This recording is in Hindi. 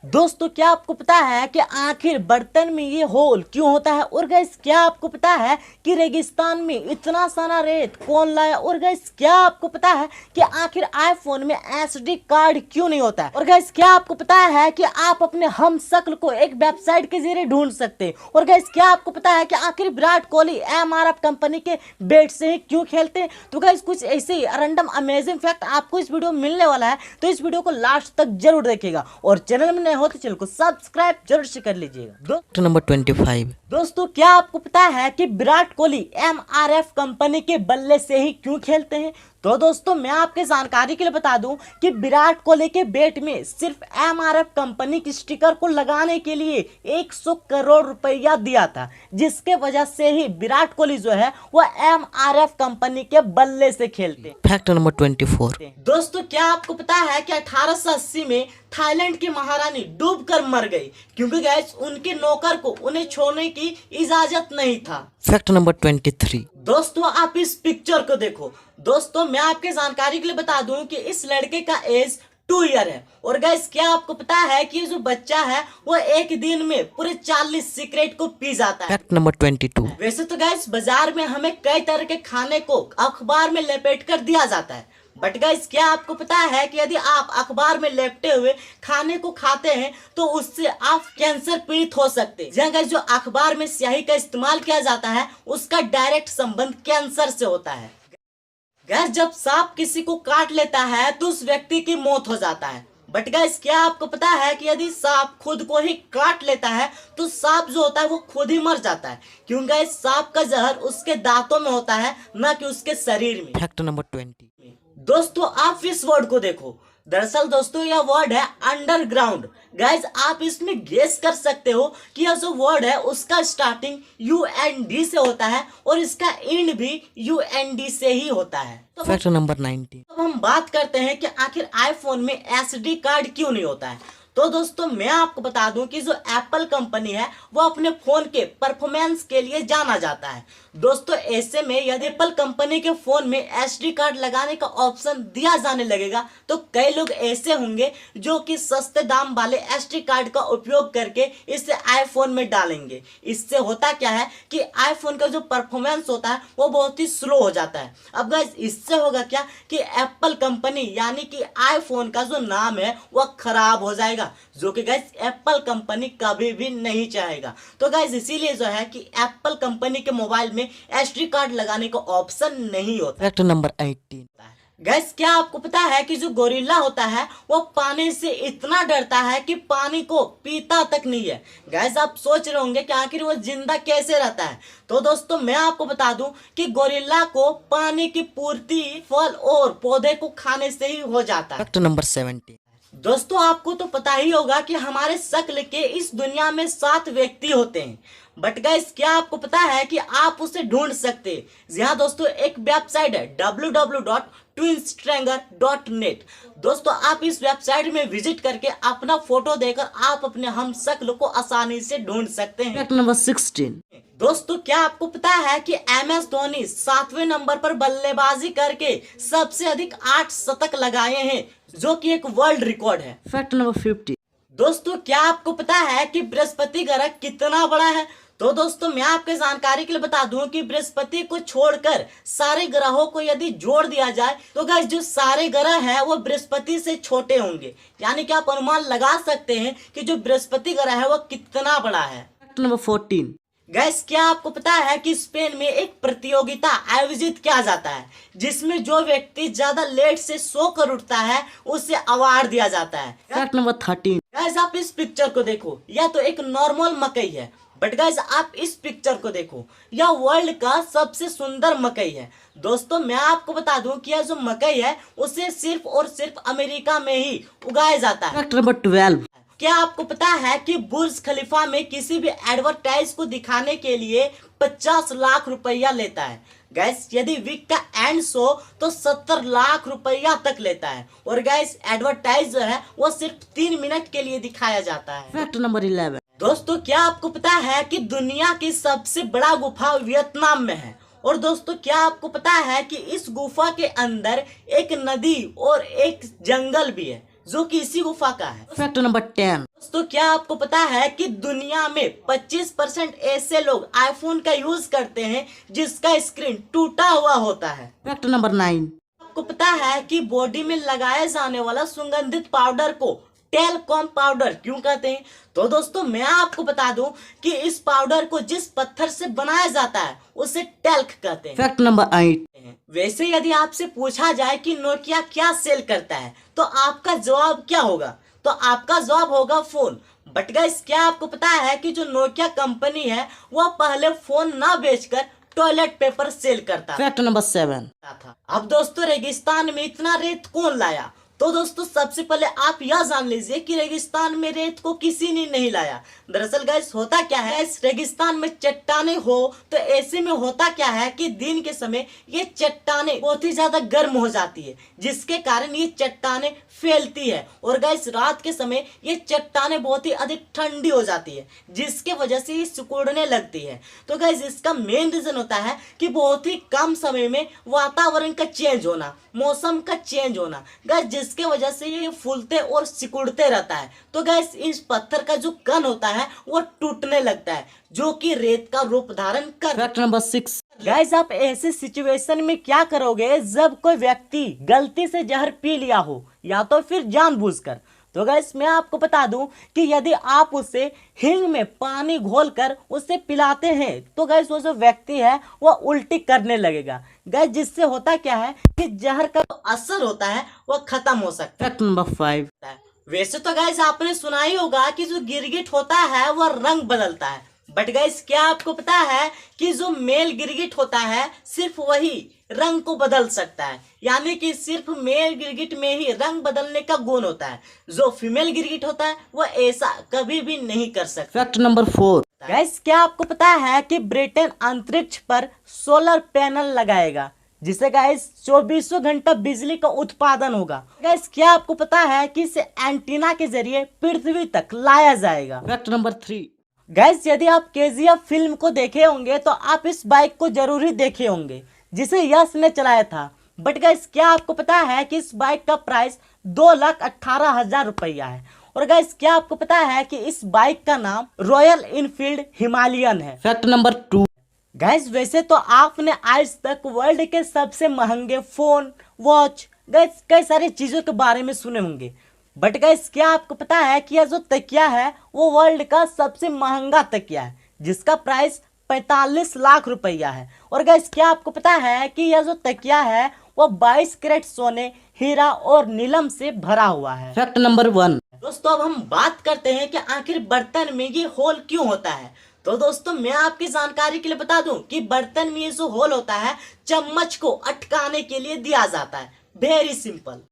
दोस्तों क्या आपको पता है कि आखिर बर्तन में ये होल क्यों होता है? और गाइस क्या आपको पता है कि रेगिस्तान में इतना सारा रेत कौन लाया? और गाइस क्या आपको पता है कि आखिर आईफोन में एसडी कार्ड क्यों नहीं होता है? और गाइस क्या आपको पता है कि आप अपने हम शक्ल को एक वेबसाइट के जरिए ढूंढ सकते हैं? और गाइस क्या आपको पता है कि आखिर विराट कोहली एमआरएफ कंपनी के बैट से ही क्यों खेलते हैं? तो गाइस कुछ ऐसे ही रैंडम अमेजिंग फैक्ट आपको इस वीडियो में मिलने वाला है, तो इस वीडियो को लास्ट तक जरूर देखिएगा और चैनल में नए हो तो चैनल को सब्सक्राइब जरूर से कर लीजिएगा। नंबर 25। दोस्तों क्या आपको पता है कि विराट कोहली एमआरएफ कंपनी के बल्ले से ही क्यों खेलते हैं? तो दोस्तों मैं आपके जानकारी के लिए बता दूं कि विराट कोहली के बैट में सिर्फ एमआरएफ कंपनी की स्टिकर को लगाने के लिए 100 करोड़ रुपया दिया था, जिसके वजह से ही विराट कोहली जो है वो एमआरएफ कंपनी के बल्ले से खेलते हैं। Fact number 24। दोस्तों क्या आपको पता है कि 1880 में थाईलैंड की महारानी डूबकर मर गई क्योंकि गैस उनके नौकर को उन्हें छोड़ने की इजाजत नहीं था। Fact number 23। दोस्तों आप इस पिक्चर को देखो। दोस्तों मैं आपके जानकारी के लिए बता दूं कि इस लड़के का एज 2 ईयर है और गैस क्या आपको पता है कि जो बच्चा है वो एक दिन में पूरे 40 सिगरेट को पी जाता है। Fact number 22। वैसे तो गैस बाजार में हमें कई तरह के खाने को अखबार में लपेट कर दिया जाता है, बट गाइस क्या आपको पता है कि यदि आप अखबार में लपेटे हुए खाने को खाते हैं तो उससे आप कैंसर पीड़ित हो सकते हैं। जहाँ गाइस जो अखबार में स्याही का इस्तेमाल किया जाता है उसका डायरेक्ट संबंध कैंसर से होता है। गाइस जब सांप किसी को काट लेता है तो उस व्यक्ति की मौत हो जाता है, बट गाइस क्या आपको पता है कि यदि सांप खुद को ही काट लेता है तो सांप जो होता है वो खुद ही मर जाता है, क्योंकि गाइस सांप का जहर उसके दांतों में होता है न कि उसके शरीर में। Fact number 20। दोस्तों आप इस वर्ड को देखो। दरअसल दोस्तों यह वर्ड है अंडरग्राउंड। गाइज आप इसमें गेस कर सकते हो कि यह जो वर्ड है उसका स्टार्टिंग UND से होता है और इसका एंड भी UND से ही होता है। तो फैक्ट नंबर 19। हम बात करते हैं कि आखिर आईफोन में SD कार्ड क्यों नहीं होता है। तो दोस्तों मैं आपको बता दूं कि जो एप्पल कंपनी है वो अपने फोन के परफॉर्मेंस के लिए जाना जाता है। दोस्तों ऐसे में यदि एप्पल कंपनी के फोन में SD कार्ड लगाने का ऑप्शन दिया जाने लगेगा तो कई लोग ऐसे होंगे जो कि सस्ते दाम वाले SD कार्ड का उपयोग करके इसे आईफोन में डालेंगे। इससे होता क्या है कि आईफोन का जो परफॉर्मेंस होता है वो बहुत ही स्लो हो जाता है। अब गाइस इससे होगा क्या कि एप्पल कंपनी यानी कि आईफोन का जो नाम है वह खराब हो जाएगा, जो कि गाइस एप्पल कंपनी कभी भी नहीं चाहेगा। तो गाइस इसीलिए जो है कि एप्पल कंपनी के मोबाइल में SD कार्ड लगाने का ऑप्शन नहीं होता। Fact number 18। गैस क्या आपको पता है कि जो गोरिल्ला होता है वो पानी से इतना डरता है कि पानी को पीता तक नहीं है। गैस आप सोच रहे होंगे कि आखिर वो जिंदा कैसे रहता है। तो दोस्तों मैं आपको बता दूं कि गोरिल्ला को पानी की पूर्ति फल और पौधे को खाने से ही हो जाता है। Fact number 17। दोस्तों आपको तो पता ही होगा कि हमारे शक्ल के इस दुनिया में 7 व्यक्ति होते हैं, बट गाइस क्या आपको पता है कि आप उसे ढूंढ सकते हैं। जी हाँ दोस्तों एक वेबसाइट है www.twinstranger.net। दोस्तों आप इस वेबसाइट में विजिट करके अपना फोटो देकर आप अपने हम शक्ल को आसानी से ढूंढ सकते हैं। Fact number 16। दोस्तों क्या आपको पता है कि MS धोनी 7वें नंबर पर बल्लेबाजी करके सबसे अधिक 8 शतक लगाए हैं, जो कि एक वर्ल्ड रिकॉर्ड है। Fact number 50। दोस्तों क्या आपको पता है कि बृहस्पति ग्रह कितना बड़ा है? तो दोस्तों मैं आपके जानकारी के लिए बता दूं कि बृहस्पति को छोड़कर सारे ग्रहों को यदि जोड़ दिया जाए तो गाइस जो सारे ग्रह हैं वो बृहस्पति से छोटे होंगे, यानी कि आप अनुमान लगा सकते हैं कि जो बृहस्पति ग्रह है वो कितना बड़ा है। Fact number 14। गैस क्या आपको पता है कि स्पेन में एक प्रतियोगिता आयोजित किया जाता है जिसमें जो व्यक्ति ज्यादा लेट से सोकर उठता है उसे अवार्ड दिया जाता है। Fact number 13। गैस आप इस पिक्चर को देखो, यह तो एक नॉर्मल मकई है, बट गाइस आप इस पिक्चर को देखो, यह वर्ल्ड का सबसे सुंदर मकई है। दोस्तों मैं आपको बता दूं कि यह जो मकई है उसे सिर्फ और सिर्फ अमेरिका में ही उगाया जाता है। Fact number 12। क्या आपको पता है कि बुर्ज खलीफा में किसी भी एडवर्टाइज को दिखाने के लिए 50 लाख रुपया लेता है। गैस यदि वीक का एंड शो तो 70 लाख रुपया तक लेता है और गैस एडवर्टाइज जो है वो सिर्फ 3 मिनट के लिए दिखाया जाता है। Fact number 11। दोस्तों क्या आपको पता है कि दुनिया की सबसे बड़ा गुफा वियतनाम में है? और दोस्तों क्या आपको पता है कि इस गुफा के अंदर एक नदी और एक जंगल भी है, जो कि इसी गुफा का है। Fact number 10। दोस्तों क्या आपको पता है कि दुनिया में 25% ऐसे लोग आईफोन का यूज करते हैं जिसका स्क्रीन टूटा हुआ होता है। Fact number 9। आपको पता है कि बॉडी में लगाए जाने वाला सुगंधित पाउडर को टेलकॉम पाउडर क्यों कहते हैं? तो दोस्तों मैं आपको बता दूं कि इस पाउडर को जिस पत्थर से बनाया जाता है उसे टेल्क कहते हैं। Fact number 8। वैसे यदि आपसे पूछा जाए कि नोकिया क्या सेल करता है तो आपका जवाब क्या होगा? तो आपका जवाब होगा फोन। बट गाइस क्या आपको पता है कि जो नोकिया कंपनी है वह पहले फोन ना बेचकर टॉयलेट पेपर सेल करता फैक्ट नंबर 7। था। अब दोस्तों रेगिस्तान में इतना रेत कौन लाया? तो दोस्तों सबसे पहले आप यह जान लीजिए कि रेगिस्तान में रेत को किसी ने नहीं लाया। दरअसल गाइस होता क्या है, इस रेगिस्तान में चट्टाने हो तो ऐसे में होता क्या है कि दिन के समय ये चट्टाने बहुत ही ज्यादा गर्म हो जाती है जिसके कारण ये चट्टाने फैलती है और गाइस रात के समय ये चट्टाने बहुत ही अधिक ठंडी हो जाती है जिसके वजह से ये सिकुड़ने लगती है। तो गाइस इसका मेन रीजन होता है कि बहुत ही कम समय में वातावरण का चेंज होना, मौसम का चेंज होना गाइस, जिसके वजह से ये फूलते और सिकुड़ते रहता है। तो गाइस इस पत्थर का जो कण होता है वो टूटने लगता है जो कि रेत का रूप धारण कर। Fact number 6। गाइस आप ऐसे सिचुएशन में क्या करोगे जब कोई व्यक्ति गलती से जहर पी लिया हो या तो फिर जानबूझकर? तो गाइस मैं आपको बता दूं कि यदि आप उसे हींग में पानी घोलकर उसे पिलाते हैं तो गाइस वो जो व्यक्ति है वह उल्टी करने लगेगा गाइस, जिससे होता क्या है कि जहर का असर होता है वह खत्म हो सकता है। Fact number 5। वैसे तो गाइस आपने सुना ही होगा कि जो गिरगिट होता है वह रंग बदलता है। बट गाइस क्या आपको पता है कि जो मेल गिरगिट होता है सिर्फ वही रंग को बदल सकता है, यानी कि सिर्फ मेल गिरगिट में ही रंग बदलने का गुण होता है। जो फीमेल गिरगिट होता है वह ऐसा कभी भी नहीं कर सकता। Fact number 4। गाइस क्या आपको पता है कि ब्रिटेन अंतरिक्ष पर सोलर पैनल लगाएगा जिससे गाइस 24 घंटा बिजली का उत्पादन होगा। गाइस क्या आपको पता है कि इसे एंटीना के जरिए पृथ्वी तक लाया जाएगा। Fact number 3। गाइस यदि आप केजीएफ फिल्म को देखे होंगे तो आप इस बाइक को जरूर ही देखे होंगे जिसे यश ने चलाया था। बट गाइस क्या आपको पता है कि इस बाइक का प्राइस 2,18,000 रुपया है। और गाइस क्या आपको पता है कि इस बाइक का नाम रॉयल इनफील्ड हिमालयन है। Fact number 2। गाइस वैसे तो आपने आज तक वर्ल्ड के सबसे महंगे फोन, वॉच, गाइस कई सारी चीजों के बारे में सुने होंगे। बट गाइस क्या आपको पता है कि यह जो तकिया है वो वर्ल्ड का सबसे महंगा तकिया है जिसका प्राइस 45 लाख रुपया है। और गाइस क्या आपको पता है कि यह जो तकिया है वो 22 कैरेट सोने, हीरा और नीलम से भरा हुआ है। Fact number 1। दोस्तों अब हम बात करते हैं कि आखिर बर्तन में ये होल क्यों होता है। तो दोस्तों मैं आपकी जानकारी के लिए बता दूं कि बर्तन में ये जो होल होता है चम्मच को अटकाने के लिए दिया जाता है। Very simple.